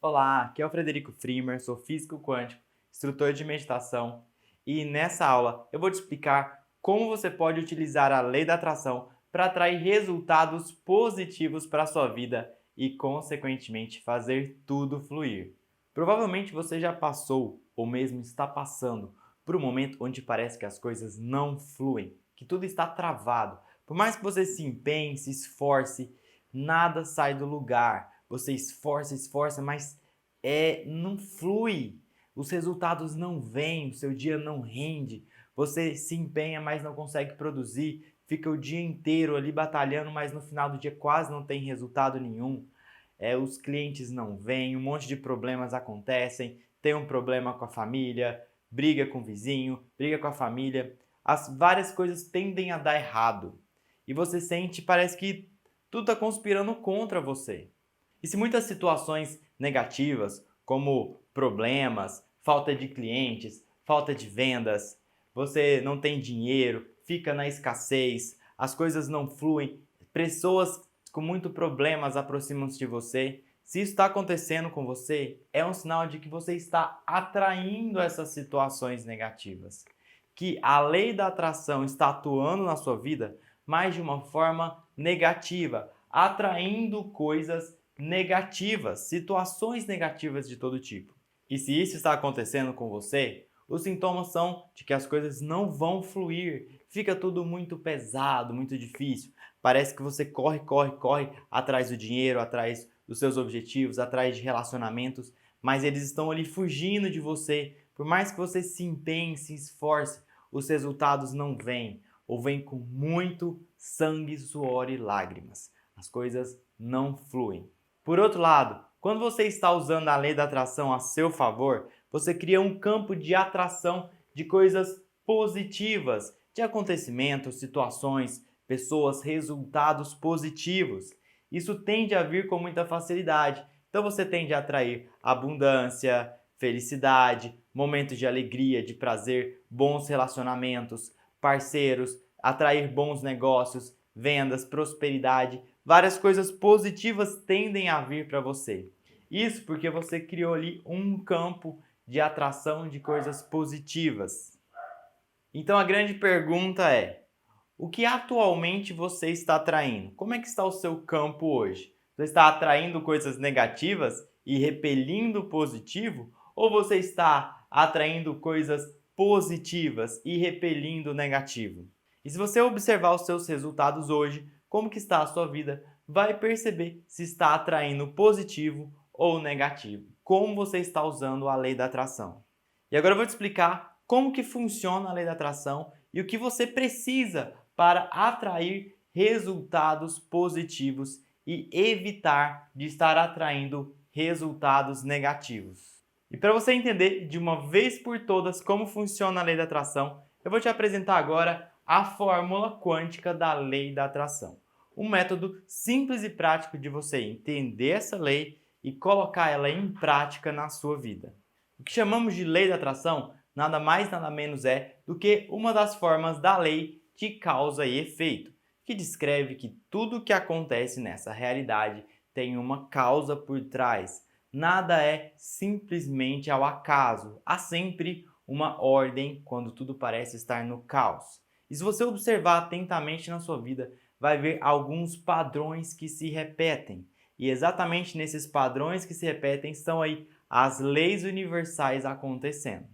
Olá, aqui é o Frederico Frimer, sou físico quântico, instrutor de meditação e nessa aula eu vou te explicar como você pode utilizar a lei da atração para atrair resultados positivos para a sua vida e, consequentemente, fazer tudo fluir. Provavelmente você já passou ou mesmo está passando por um momento onde parece que as coisas não fluem, que tudo está travado. Por mais que você se empenhe, se esforce, nada sai do lugar. Você esforça, esforça, mas não flui. Os resultados não vêm, o seu dia não rende. Você se empenha, mas não consegue produzir. Fica o dia inteiro ali batalhando, mas no final do dia quase não tem resultado nenhum. Os clientes não vêm, um monte de problemas acontecem. Tem um problema com a família, briga com o vizinho, briga com a família. As várias coisas tendem a dar errado. E você sente, parece que tudo está conspirando contra você. E se muitas situações negativas, como problemas, falta de clientes, falta de vendas, você não tem dinheiro, fica na escassez, as coisas não fluem, pessoas com muito problemas aproximam-se de você. Se isso está acontecendo com você, é um sinal de que você está atraindo essas situações negativas. Que a lei da atração está atuando na sua vida, mas de uma forma negativa, atraindo coisas negativas, situações negativas de todo tipo. E se isso está acontecendo com você, os sintomas são de que as coisas não vão fluir, fica tudo muito pesado, muito difícil. Parece que você corre, corre, corre atrás do dinheiro, atrás dos seus objetivos, atrás de relacionamentos, mas eles estão ali fugindo de você. Por mais que você se empenhe, se esforce, os resultados não vêm, ou vêm com muito sangue, suor e lágrimas. As coisas não fluem. Por outro lado, quando você está usando a lei da atração a seu favor, você cria um campo de atração de coisas positivas, de acontecimentos, situações, pessoas, resultados positivos. Isso tende a vir com muita facilidade. Então você tende a atrair abundância, felicidade, momentos de alegria, de prazer, bons relacionamentos, parceiros, atrair bons negócios, vendas, prosperidade, várias coisas positivas tendem a vir para você. Isso porque você criou ali um campo de atração de coisas positivas. Então a grande pergunta é: o que atualmente você está atraindo? Como é que está o seu campo hoje? Você está atraindo coisas negativas e repelindo o positivo? Ou você está atraindo coisas positivas e repelindo o negativo? E se você observar os seus resultados hoje, como que está a sua vida, vai perceber se está atraindo positivo ou negativo. Como você está usando a lei da atração. E agora eu vou te explicar como que funciona a lei da atração e o que você precisa para atrair resultados positivos e evitar de estar atraindo resultados negativos. E para você entender de uma vez por todas como funciona a lei da atração, eu vou te apresentar agora a fórmula quântica da lei da atração. Um método simples e prático de você entender essa lei e colocar ela em prática na sua vida. O que chamamos de lei da atração nada mais nada menos é do que uma das formas da lei de causa e efeito, que descreve que tudo o que acontece nessa realidade tem uma causa por trás. Nada é simplesmente ao acaso, há sempre uma ordem quando tudo parece estar no caos. E se você observar atentamente na sua vida, vai ver alguns padrões que se repetem. E exatamente nesses padrões que se repetem estão aí as leis universais acontecendo.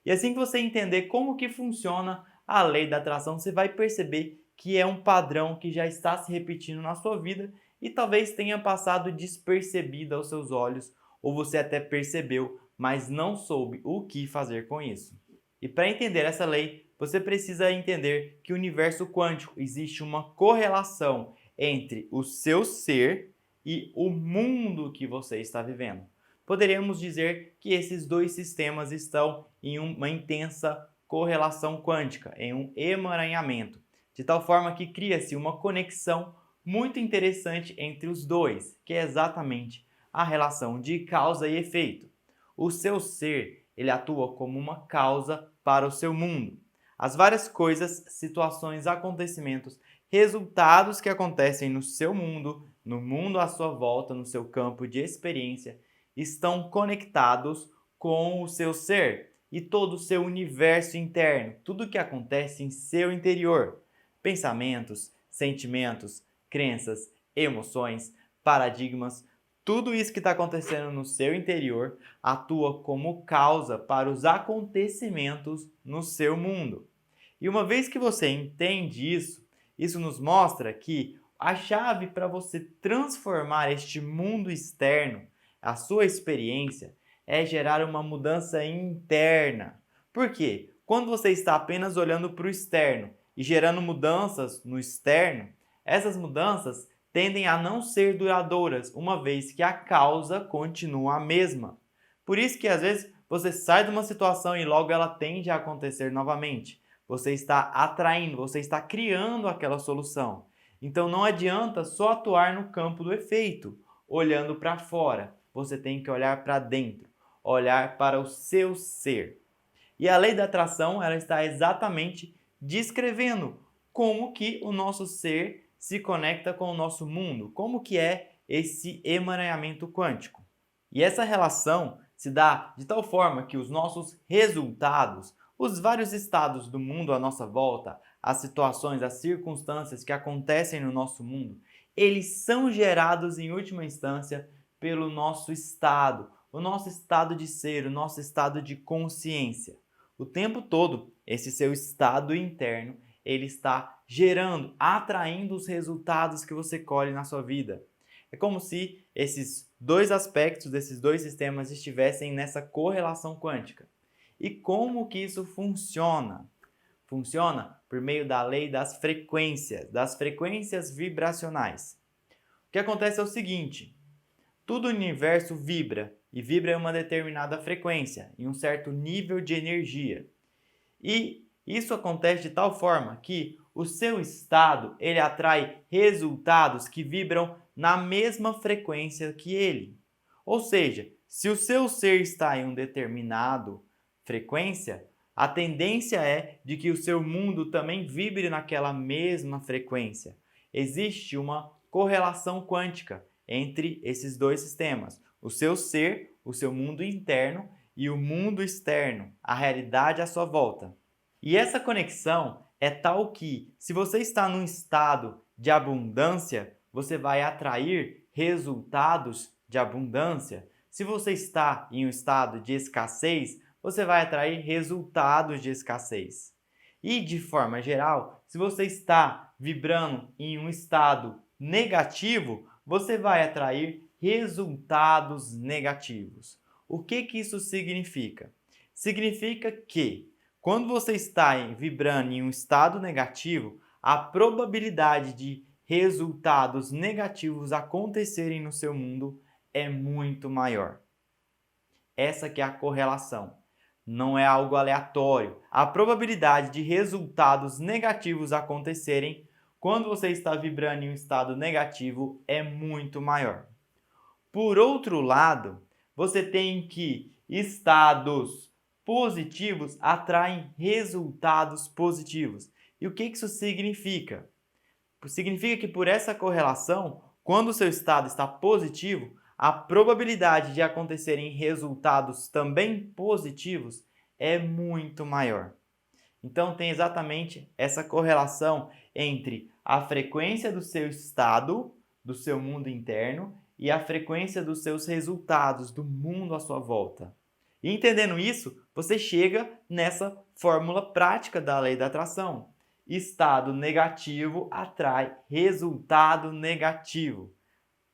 E assim que você entender como que funciona a lei da atração, você vai perceber que é um padrão que já está se repetindo na sua vida e talvez tenha passado despercebido aos seus olhos, ou você até percebeu, mas não soube o que fazer com isso. E para entender essa lei, você precisa entender que no universo quântico existe uma correlação entre o seu ser e o mundo que você está vivendo. Poderíamos dizer que esses dois sistemas estão em uma intensa correlação quântica, em um emaranhamento, de tal forma que cria-se uma conexão muito interessante entre os dois, que é exatamente a relação de causa e efeito. O seu ser, ele atua como uma causa para o seu mundo. As várias coisas, situações, acontecimentos, resultados que acontecem no seu mundo, no mundo à sua volta, no seu campo de experiência, estão conectados com o seu ser e todo o seu universo interno, tudo o que acontece em seu interior, pensamentos, sentimentos, crenças, emoções, paradigmas, tudo isso que está acontecendo no seu interior atua como causa para os acontecimentos no seu mundo. E uma vez que você entende isso, isso nos mostra que a chave para você transformar este mundo externo, a sua experiência, é gerar uma mudança interna. Por quê? Quando você está apenas olhando para o externo e gerando mudanças no externo, essas mudanças tendem a não ser duradouras, uma vez que a causa continua a mesma. Por isso que às vezes você sai de uma situação e logo ela tende a acontecer novamente. Você está atraindo, você está criando aquela solução. Então não adianta só atuar no campo do efeito, olhando para fora. Você tem que olhar para dentro, olhar para o seu ser. E a lei da atração, ela está exatamente descrevendo como que o nosso ser se conecta com o nosso mundo, como que é esse emaranhamento quântico. E essa relação se dá de tal forma que os nossos resultados, os vários estados do mundo à nossa volta, as situações, as circunstâncias que acontecem no nosso mundo, eles são gerados em última instância pelo nosso estado, o nosso estado de ser, o nosso estado de consciência. O tempo todo, esse seu estado interno, ele está gerando, atraindo os resultados que você colhe na sua vida. É como se esses dois aspectos, desses dois sistemas estivessem nessa correlação quântica. E como que isso funciona? Funciona por meio da lei das frequências vibracionais. O que acontece é o seguinte: tudo no universo vibra, e vibra em uma determinada frequência, em um certo nível de energia. E isso acontece de tal forma que o seu estado, ele atrai resultados que vibram na mesma frequência que ele. Ou seja, se o seu ser está em um determinado frequência, a tendência é de que o seu mundo também vibre naquela mesma frequência. Existe uma correlação quântica entre esses dois sistemas, o seu ser, o seu mundo interno e o mundo externo, a realidade à sua volta. E essa conexão é tal que, se você está num estado de abundância, você vai atrair resultados de abundância. Se você está em um estado de escassez, você vai atrair resultados de escassez. E, de forma geral, se você está vibrando em um estado negativo, você vai atrair resultados negativos. O que isso significa? Significa que, quando você está vibrando em um estado negativo, a probabilidade de resultados negativos acontecerem no seu mundo é muito maior. Essa que é a correlação. Não é algo aleatório. A probabilidade de resultados negativos acontecerem quando você está vibrando em um estado negativo é muito maior. Por outro lado, você tem que estados positivos atraem resultados positivos. E o que isso significa? Significa que por essa correlação, quando o seu estado está positivo, a probabilidade de acontecerem resultados também positivos é muito maior. Então tem exatamente essa correlação entre a frequência do seu estado, do seu mundo interno, e a frequência dos seus resultados, do mundo à sua volta. E entendendo isso, você chega nessa fórmula prática da lei da atração. Estado negativo atrai resultado negativo.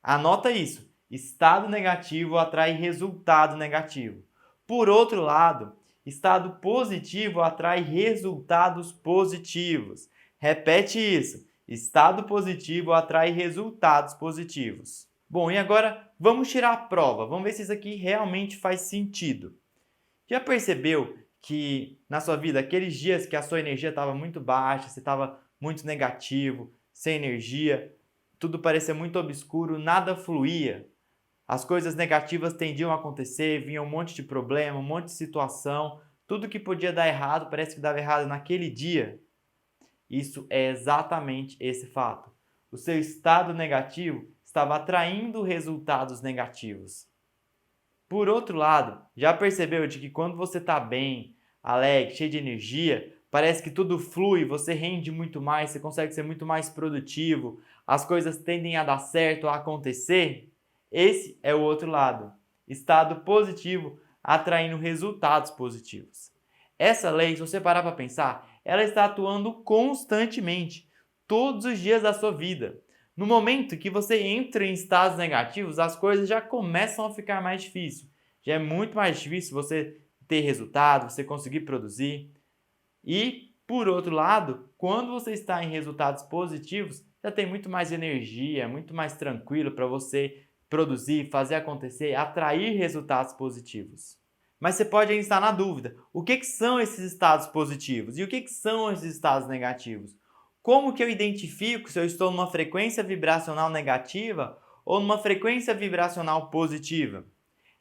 Anota isso. Estado negativo atrai resultado negativo. Por outro lado, estado positivo atrai resultados positivos. Repete isso. Estado positivo atrai resultados positivos. Bom, e agora vamos tirar a prova. Vamos ver se isso aqui realmente faz sentido. Já percebeu que na sua vida, aqueles dias que a sua energia estava muito baixa, você estava muito negativo, sem energia, tudo parecia muito obscuro, nada fluía? As coisas negativas tendiam a acontecer, vinha um monte de problema, um monte de situação, tudo que podia dar errado parece que dava errado naquele dia. Isso é exatamente esse fato. O seu estado negativo estava atraindo resultados negativos. Por outro lado, já percebeu de que quando você está bem, alegre, cheio de energia, parece que tudo flui, você rende muito mais, você consegue ser muito mais produtivo, as coisas tendem a dar certo, a acontecer? Esse é o outro lado. Estado positivo atraindo resultados positivos. Essa lei, se você parar para pensar, ela está atuando constantemente, todos os dias da sua vida. No momento que você entra em estados negativos, as coisas já começam a ficar mais difíceis. Já é muito mais difícil você ter resultado, você conseguir produzir. E, por outro lado, quando você está em resultados positivos, já tem muito mais energia, é muito mais tranquilo para você produzir, fazer acontecer, atrair resultados positivos. Mas você pode ainda estar na dúvida. O que são esses estados positivos? E o que são esses estados negativos? Como que eu identifico se eu estou numa frequência vibracional negativa ou numa frequência vibracional positiva?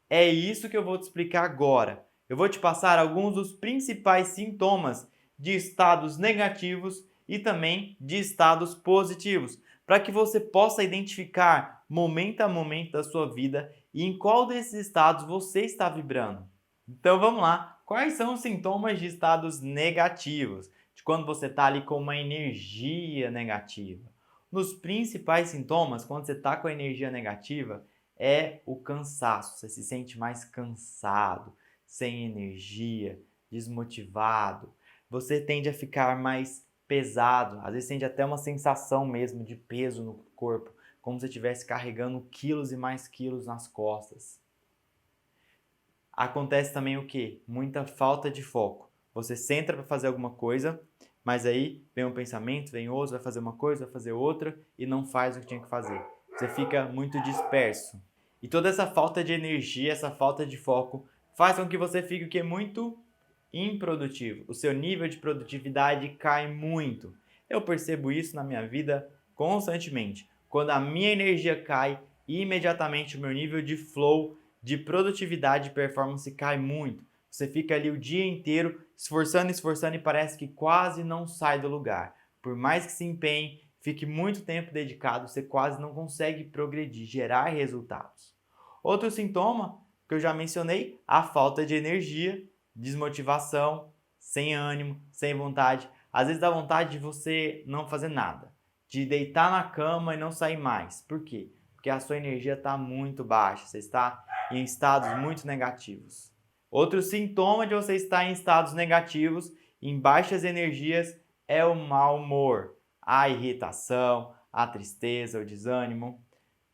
É isso que eu vou te explicar agora. Eu vou te passar alguns dos principais sintomas de estados negativos e também de estados positivos, para que você possa identificar momento a momento da sua vida e em qual desses estados você está vibrando. Então vamos lá. Quais são os sintomas de estados negativos? De quando você está ali com uma energia negativa. Nos principais sintomas, quando você está com a energia negativa, é o cansaço. Você se sente mais cansado, sem energia, desmotivado. Você tende a ficar mais pesado. Às vezes sente até uma sensação mesmo de peso no corpo, como se estivesse carregando quilos e mais quilos nas costas. Acontece também o quê? Muita falta de foco. Você senta para fazer alguma coisa, mas aí vem um pensamento, vem outro, vai fazer uma coisa, vai fazer outra e não faz o que tinha que fazer. Você fica muito disperso. E toda essa falta de energia, essa falta de foco, faz com que você fique muito improdutivo. O seu nível de produtividade cai muito. Eu percebo isso na minha vida constantemente. Quando a minha energia cai, imediatamente o meu nível de flow, de produtividade e performance cai muito. Você fica ali o dia inteiro esforçando e parece que quase não sai do lugar. Por mais que se empenhe, fique muito tempo dedicado, você quase não consegue progredir, gerar resultados. Outro sintoma que eu já mencionei, a falta de energia, desmotivação, sem ânimo, sem vontade. Às vezes dá vontade de você não fazer nada, de deitar na cama e não sair mais. Por quê? Porque a sua energia está muito baixa, você está em estados muito negativos. Outro sintoma de você estar em estados negativos, em baixas energias, é o mau humor, a irritação, a tristeza, o desânimo.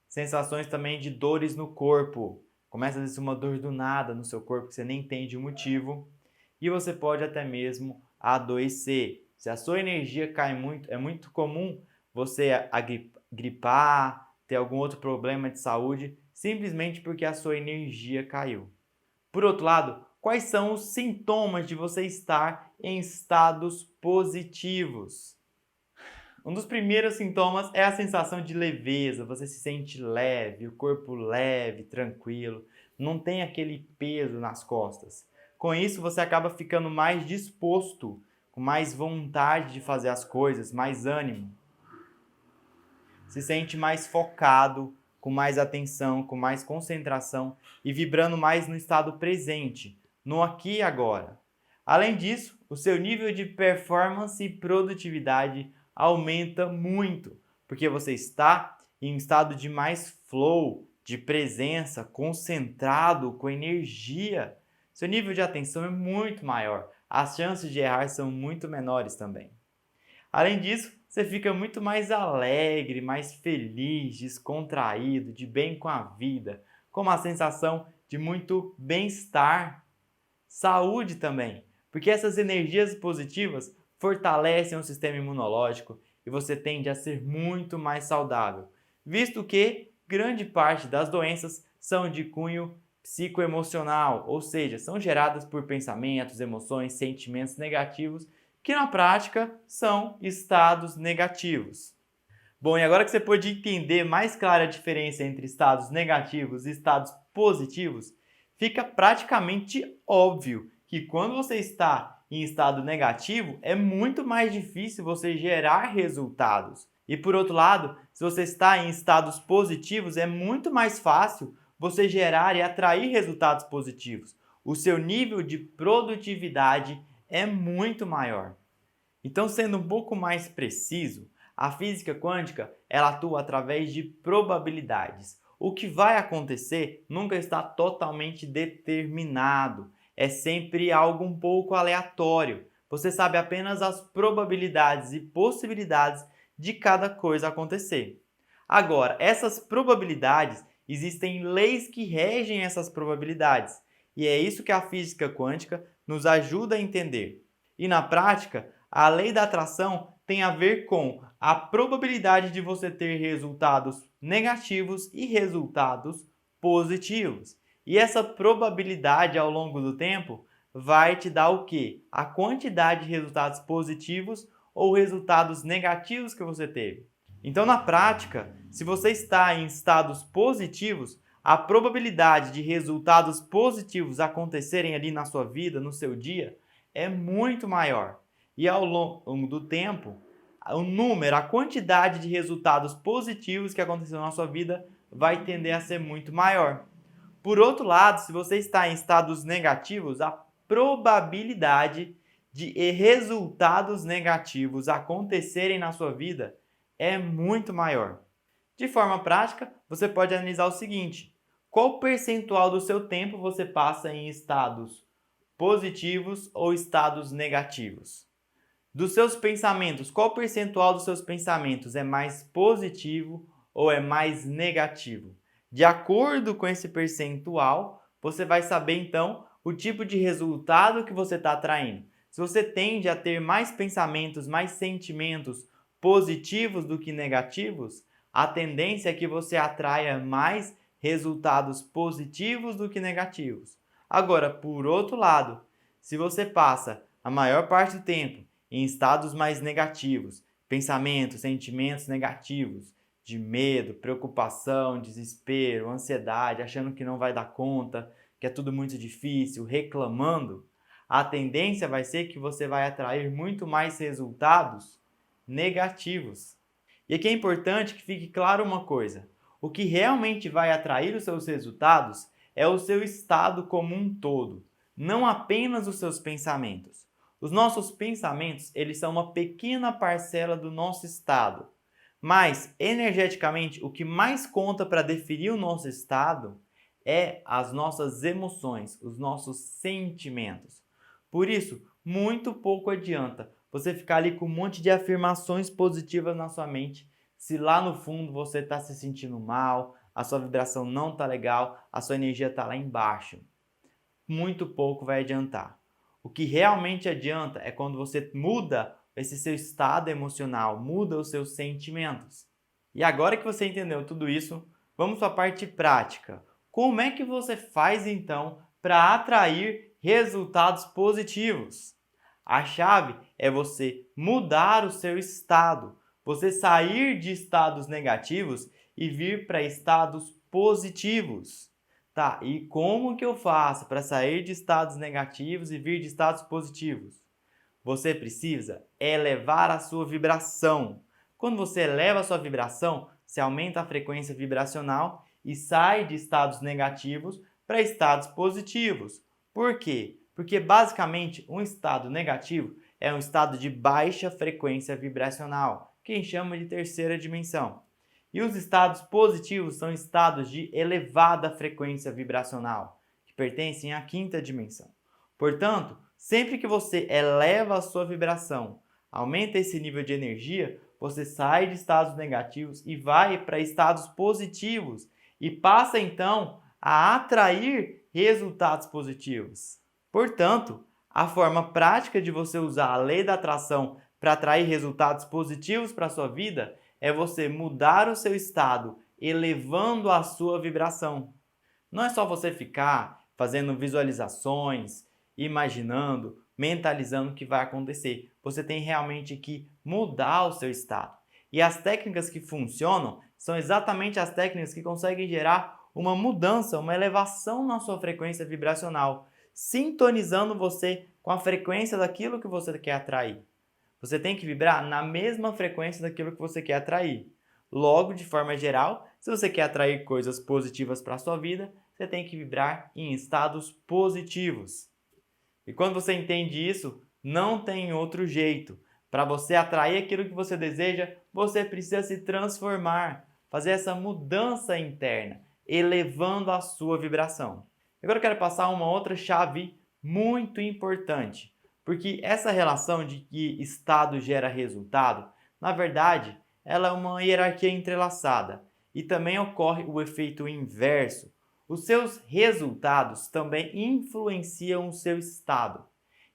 Sensações também de dores no corpo. Começa a ser uma dor do nada no seu corpo que você nem entende o motivo. E você pode até mesmo adoecer. Se a sua energia cai muito, é muito comum você gripar, ter algum outro problema de saúde, simplesmente porque a sua energia caiu. Por outro lado, quais são os sintomas de você estar em estados positivos? Um dos primeiros sintomas é a sensação de leveza, você se sente leve, o corpo leve, tranquilo, não tem aquele peso nas costas. Com isso, você acaba ficando mais disposto, com mais vontade de fazer as coisas, mais ânimo. Se sente mais focado, com mais atenção, com mais concentração e vibrando mais no estado presente, no aqui e agora. Além disso, o seu nível de performance e produtividade aumenta muito, porque você está em um estado de mais flow, de presença, concentrado, com energia. Seu nível de atenção é muito maior, as chances de errar são muito menores também. Além disso, você fica muito mais alegre, mais feliz, descontraído, de bem com a vida, com uma sensação de muito bem-estar, saúde também, porque essas energias positivas fortalecem o sistema imunológico e você tende a ser muito mais saudável, visto que grande parte das doenças são de cunho psicoemocional, ou seja, são geradas por pensamentos, emoções, sentimentos negativos que na prática são estados negativos. Bom, e agora que você pôde entender mais clara a diferença entre estados negativos e estados positivos, fica praticamente óbvio que quando você está em estado negativo, é muito mais difícil você gerar resultados. E por outro lado, se você está em estados positivos, é muito mais fácil você gerar e atrair resultados positivos. O seu nível de produtividade é muito maior. Então, sendo um pouco mais preciso, a física quântica ela atua através de probabilidades. O que vai acontecer nunca está totalmente determinado, é sempre algo um pouco aleatório. Você sabe apenas as probabilidades e possibilidades de cada coisa acontecer. Agora, essas probabilidades, existem leis que regem essas probabilidades, e é isso que a física quântica nos ajuda a entender. E na prática, a lei da atração tem a ver com a probabilidade de você ter resultados negativos e resultados positivos. E essa probabilidade ao longo do tempo vai te dar o quê? A quantidade de resultados positivos ou resultados negativos que você teve. Então, na prática, se você está em estados positivos, a probabilidade de resultados positivos acontecerem ali na sua vida, no seu dia, é muito maior. E ao longo do tempo, o número, a quantidade de resultados positivos que aconteceram na sua vida vai tender a ser muito maior. Por outro lado, se você está em estados negativos, a probabilidade de resultados negativos acontecerem na sua vida é muito maior. De forma prática, você pode analisar o seguinte: qual percentual do seu tempo você passa em estados positivos ou estados negativos? Dos seus pensamentos, qual percentual dos seus pensamentos é mais positivo ou é mais negativo? De acordo com esse percentual, você vai saber então o tipo de resultado que você está atraindo. Se você tende a ter mais pensamentos, mais sentimentos positivos do que negativos, a tendência é que você atraia mais resultados positivos do que negativos. Agora, por outro lado, se você passa a maior parte do tempo em estados mais negativos, pensamentos, sentimentos negativos, de medo, preocupação, desespero, ansiedade, achando que não vai dar conta, que é tudo muito difícil, reclamando, a tendência vai ser que você vai atrair muito mais resultados negativos. E aqui é importante que fique claro uma coisa: o que realmente vai atrair os seus resultados é o seu estado como um todo, não apenas os seus pensamentos. Os nossos pensamentos, eles são uma pequena parcela do nosso estado. Mas, energeticamente, o que mais conta para definir o nosso estado é as nossas emoções, os nossos sentimentos. Por isso, muito pouco adianta você ficar ali com um monte de afirmações positivas na sua mente, se lá no fundo você está se sentindo mal, a sua vibração não está legal, a sua energia está lá embaixo. Muito pouco vai adiantar. O que realmente adianta é quando você muda esse seu estado emocional, muda os seus sentimentos. E agora que você entendeu tudo isso, vamos para a parte prática. Como é que você faz então para atrair resultados positivos? A chave é você mudar o seu estado, você sair de estados negativos e vir para estados positivos. Tá, e como que eu faço para sair de estados negativos e vir de estados positivos? Você precisa elevar a sua vibração. Quando você eleva a sua vibração, você aumenta a frequência vibracional e sai de estados negativos para estados positivos. Por quê? Porque basicamente um estado negativo é um estado de baixa frequência vibracional, que a gente chama de terceira dimensão. E os estados positivos são estados de elevada frequência vibracional, que pertencem à quinta dimensão. Portanto, sempre que você eleva a sua vibração, aumenta esse nível de energia, você sai de estados negativos e vai para estados positivos e passa então a atrair resultados positivos. Portanto, a forma prática de você usar a lei da atração para atrair resultados positivos para a sua vida é você mudar o seu estado, elevando a sua vibração. Não é só você ficar fazendo visualizações, imaginando, mentalizando o que vai acontecer. Você tem realmente que mudar o seu estado. E as técnicas que funcionam são exatamente as técnicas que conseguem gerar uma mudança, uma elevação na sua frequência vibracional, sintonizando você com a frequência daquilo que você quer atrair. Você tem que vibrar na mesma frequência daquilo que você quer atrair. Logo, de forma geral, se você quer atrair coisas positivas para a sua vida, você tem que vibrar em estados positivos. E quando você entende isso, não tem outro jeito. Para você atrair aquilo que você deseja, você precisa se transformar, fazer essa mudança interna, elevando a sua vibração. Agora eu quero passar uma outra chave muito importante, porque essa relação de que estado gera resultado, na verdade, ela é uma hierarquia entrelaçada e também ocorre o efeito inverso. Os seus resultados também influenciam o seu estado.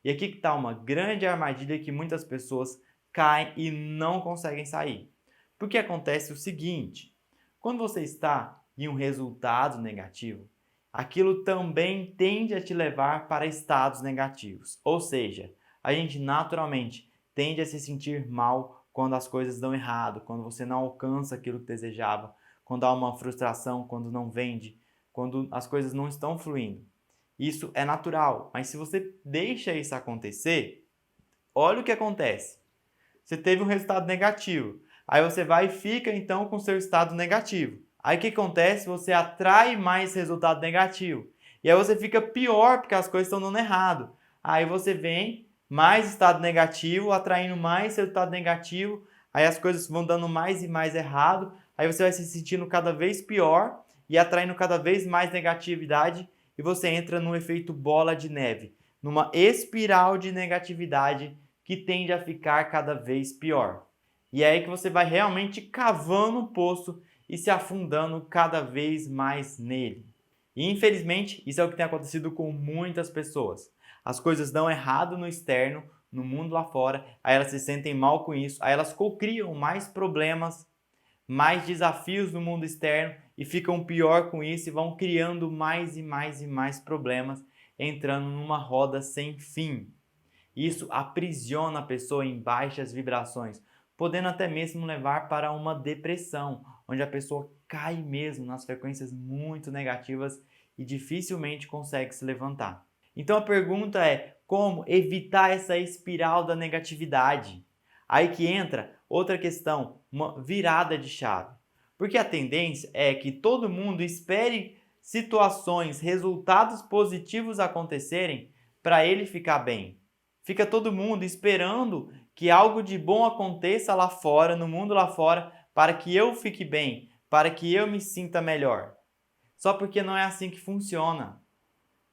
E aqui que está uma grande armadilha que muitas pessoas caem e não conseguem sair. Porque acontece o seguinte: quando você está em um resultado negativo, aquilo também tende a te levar para estados negativos. Ou seja, a gente naturalmente tende a se sentir mal quando as coisas dão errado, quando você não alcança aquilo que desejava, quando há uma frustração, quando não vende, quando as coisas não estão fluindo. Isso é natural, mas se você deixa isso acontecer, olha o que acontece. Você teve um resultado negativo, aí você vai e fica então com o seu estado negativo. Aí o que acontece? Você atrai mais resultado negativo. E aí você fica pior porque as coisas estão dando errado. Aí você vem, mais estado negativo, atraindo mais resultado negativo, aí as coisas vão dando mais e mais errado, aí você vai se sentindo cada vez pior e atraindo cada vez mais negatividade e você entra num efeito bola de neve, numa espiral de negatividade que tende a ficar cada vez pior. E é aí que você vai realmente cavando o poço e se afundando cada vez mais nele. E infelizmente, isso é o que tem acontecido com muitas pessoas. As coisas dão errado no externo, no mundo lá fora, aí elas se sentem mal com isso, aí elas cocriam mais problemas, mais desafios no mundo externo e ficam pior com isso e vão criando mais e mais e mais problemas, entrando numa roda sem fim. Isso aprisiona a pessoa em baixas vibrações, podendo até mesmo levar para uma depressão, onde a pessoa cai mesmo nas frequências muito negativas e dificilmente consegue se levantar. Então a pergunta é: como evitar essa espiral da negatividade? Aí que entra outra questão, uma virada de chave. Porque a tendência é que todo mundo espere situações, resultados positivos acontecerem para ele ficar bem. Fica todo mundo esperando que algo de bom aconteça lá fora, no mundo lá fora, para que eu fique bem, para que eu me sinta melhor. Só porque não é assim que funciona.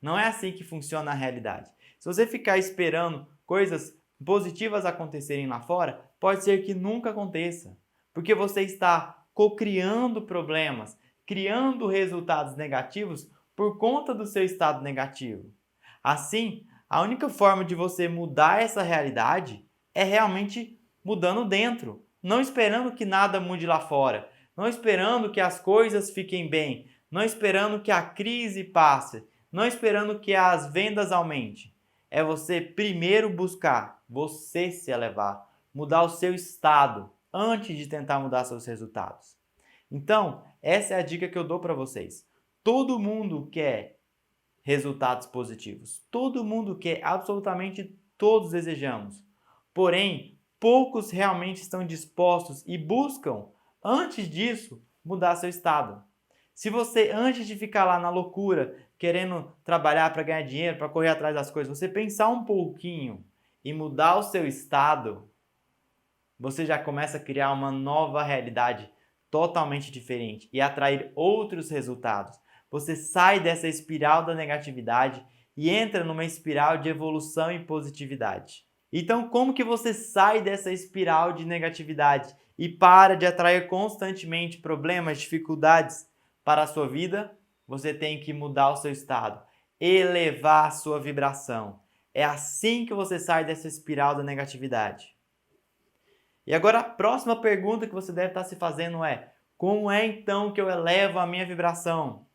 Não é assim que funciona a realidade. Se você ficar esperando coisas positivas acontecerem lá fora, pode ser que nunca aconteça, porque você está cocriando problemas, criando resultados negativos por conta do seu estado negativo. Assim, a única forma de você mudar essa realidade é realmente mudando dentro, não esperando que nada mude lá fora, não esperando que as coisas fiquem bem, não esperando que a crise passe, não esperando que as vendas aumentem. É você primeiro buscar você se elevar, mudar o seu estado antes de tentar mudar seus resultados. Então, essa é a dica que eu dou para vocês. Todo mundo quer resultados positivos. Todo mundo quer, absolutamente todos desejamos. Porém, poucos realmente estão dispostos e buscam, antes disso, mudar seu estado. Se você, antes de ficar lá na loucura, querendo trabalhar para ganhar dinheiro, para correr atrás das coisas, você pensar um pouquinho e mudar o seu estado, você já começa a criar uma nova realidade totalmente diferente e atrair outros resultados. Você sai dessa espiral da negatividade e entra numa espiral de evolução e positividade. Então, como que você sai dessa espiral de negatividade e para de atrair constantemente problemas, dificuldades para a sua vida? Você tem que mudar o seu estado, elevar a sua vibração. É assim que você sai dessa espiral da negatividade. E agora a próxima pergunta que você deve estar se fazendo é: como é então que eu elevo a minha vibração?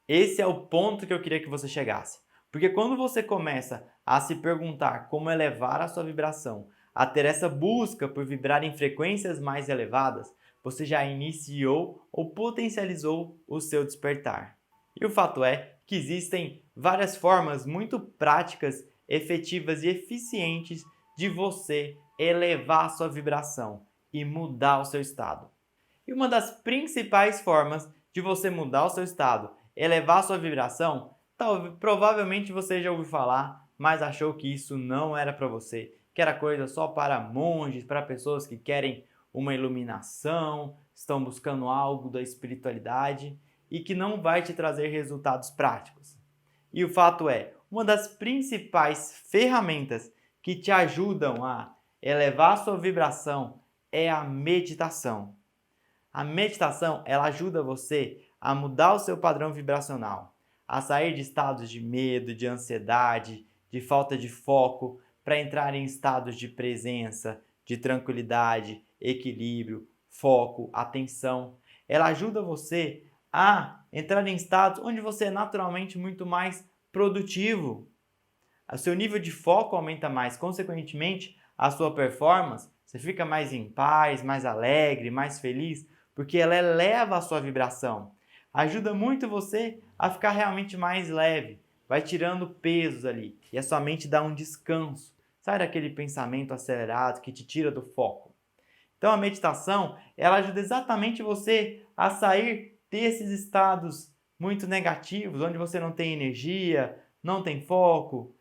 Esse é o ponto que eu queria que você chegasse. Porque quando você começa a se perguntar como elevar a sua vibração, a ter essa busca por vibrar em frequências mais elevadas, você já iniciou ou potencializou o seu despertar. E o fato é que existem várias formas muito práticas, efetivas e eficientes de você elevar a sua vibração e mudar o seu estado. E uma das principais formas de você mudar o seu estado, elevar a sua vibração, provavelmente você já ouviu falar, mas achou que isso não era para você, que era coisa só para monges, para pessoas que querem uma iluminação, estão buscando algo da espiritualidade e que não vai te trazer resultados práticos. E o fato é, uma das principais ferramentas que te ajudam a elevar a sua vibração é a meditação. A meditação, ela ajuda você a mudar o seu padrão vibracional, a sair de estados de medo, de ansiedade, de falta de foco, para entrar em estados de presença, de tranquilidade, equilíbrio, foco, atenção. Ela ajuda você a entrar em estados onde você é naturalmente muito mais produtivo. O seu nível de foco aumenta mais, consequentemente, a sua performance, você fica mais em paz, mais alegre, mais feliz, porque ela eleva a sua vibração. Ajuda muito você a ficar realmente mais leve, vai tirando pesos ali e a sua mente dá um descanso. Sai daquele pensamento acelerado que te tira do foco. Então a meditação, ela ajuda exatamente você a sair desses estados muito negativos, onde você não tem energia, não tem foco,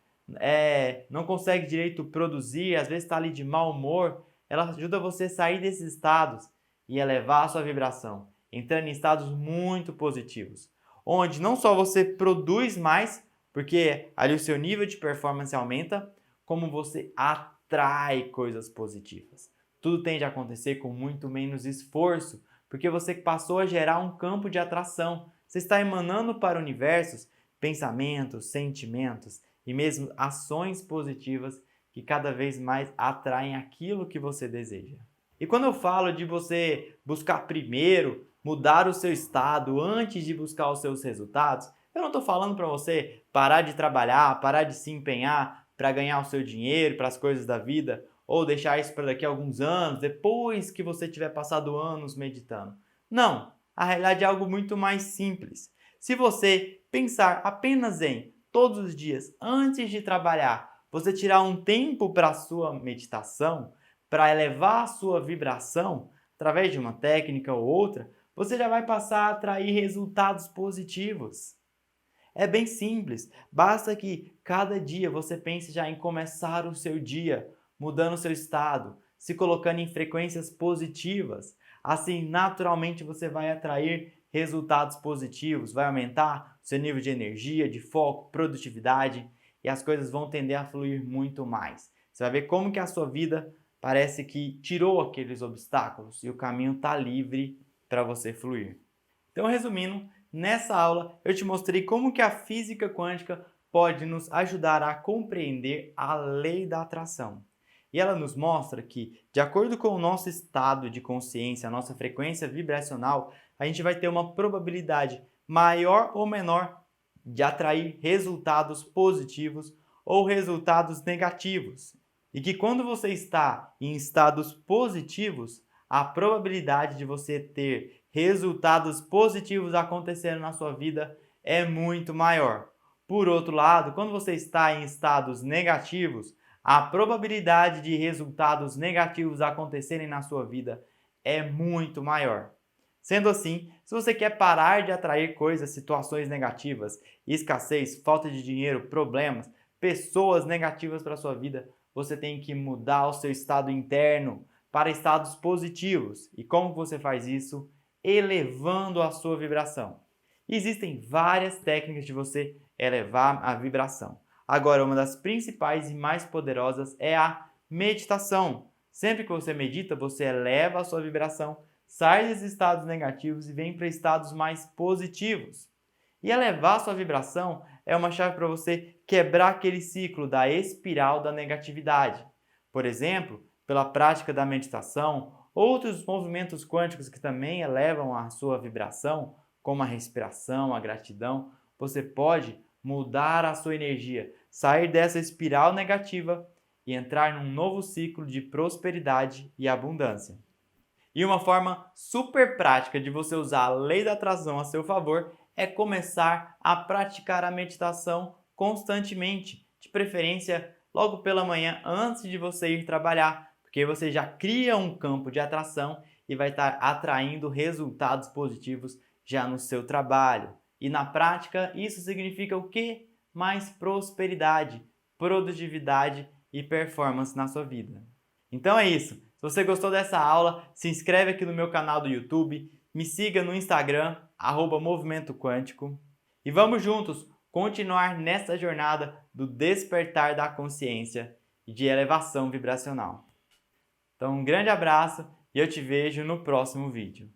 não consegue direito produzir, às vezes está ali de mau humor. Ela ajuda você a sair desses estados e elevar a sua vibração, entrando em estados muito positivos, onde não só você produz mais, porque ali o seu nível de performance aumenta, como você atrai coisas positivas. Tudo tende a acontecer com muito menos esforço, porque você passou a gerar um campo de atração. Você está emanando para universos pensamentos, sentimentos e mesmo ações positivas que cada vez mais atraem aquilo que você deseja. E quando eu falo de você buscar primeiro mudar o seu estado antes de buscar os seus resultados, eu não estou falando para você parar de trabalhar, parar de se empenhar para ganhar o seu dinheiro, para as coisas da vida, ou deixar isso para daqui a alguns anos, depois que você tiver passado anos meditando. Não, a realidade é algo muito mais simples. Se você pensar apenas em, todos os dias, antes de trabalhar, você tirar um tempo para a sua meditação, para elevar a sua vibração, através de uma técnica ou outra, você já vai passar a atrair resultados positivos. É bem simples, basta que cada dia você pense já em começar o seu dia, mudando o seu estado, se colocando em frequências positivas. Assim, naturalmente você vai atrair resultados positivos, vai aumentar o seu nível de energia, de foco, produtividade e as coisas vão tender a fluir muito mais. Você vai ver como que a sua vida parece que tirou aqueles obstáculos e o caminho está livre para você fluir. Então, resumindo, nessa aula eu te mostrei como que a física quântica pode nos ajudar a compreender a lei da atração. E ela nos mostra que, de acordo com o nosso estado de consciência, a nossa frequência vibracional, a gente vai ter uma probabilidade maior ou menor de atrair resultados positivos ou resultados negativos. E que quando você está em estados positivos, a probabilidade de você ter resultados positivos acontecendo na sua vida é muito maior. Por outro lado, quando você está em estados negativos, a probabilidade de resultados negativos acontecerem na sua vida é muito maior. Sendo assim, se você quer parar de atrair coisas, situações negativas, escassez, falta de dinheiro, problemas, pessoas negativas para a sua vida, você tem que mudar o seu estado interno para estados positivos. E como você faz isso? Elevando a sua vibração. Existem várias técnicas de você elevar a vibração. Agora, uma das principais e mais poderosas é a meditação. Sempre que você medita, você eleva a sua vibração, sai desses estados negativos e vem para estados mais positivos. E elevar a sua vibração é uma chave para você quebrar aquele ciclo da espiral da negatividade. Por exemplo, pela prática da meditação, outros movimentos quânticos que também elevam a sua vibração, como a respiração, a gratidão, você pode mudar a sua energia, sair dessa espiral negativa e entrar num novo ciclo de prosperidade e abundância. E uma forma super prática de você usar a lei da atração a seu favor é começar a praticar a meditação constantemente, de preferência logo pela manhã antes de você ir trabalhar, porque você já cria um campo de atração e vai estar atraindo resultados positivos já no seu trabalho. E na prática, isso significa o quê? Mais prosperidade, produtividade e performance na sua vida. Então é isso. Se você gostou dessa aula, se inscreve aqui no meu canal do YouTube, me siga no Instagram, @Movimento Quântico. E vamos juntos continuar nessa jornada do despertar da consciência e de elevação vibracional. Então, um grande abraço e eu te vejo no próximo vídeo.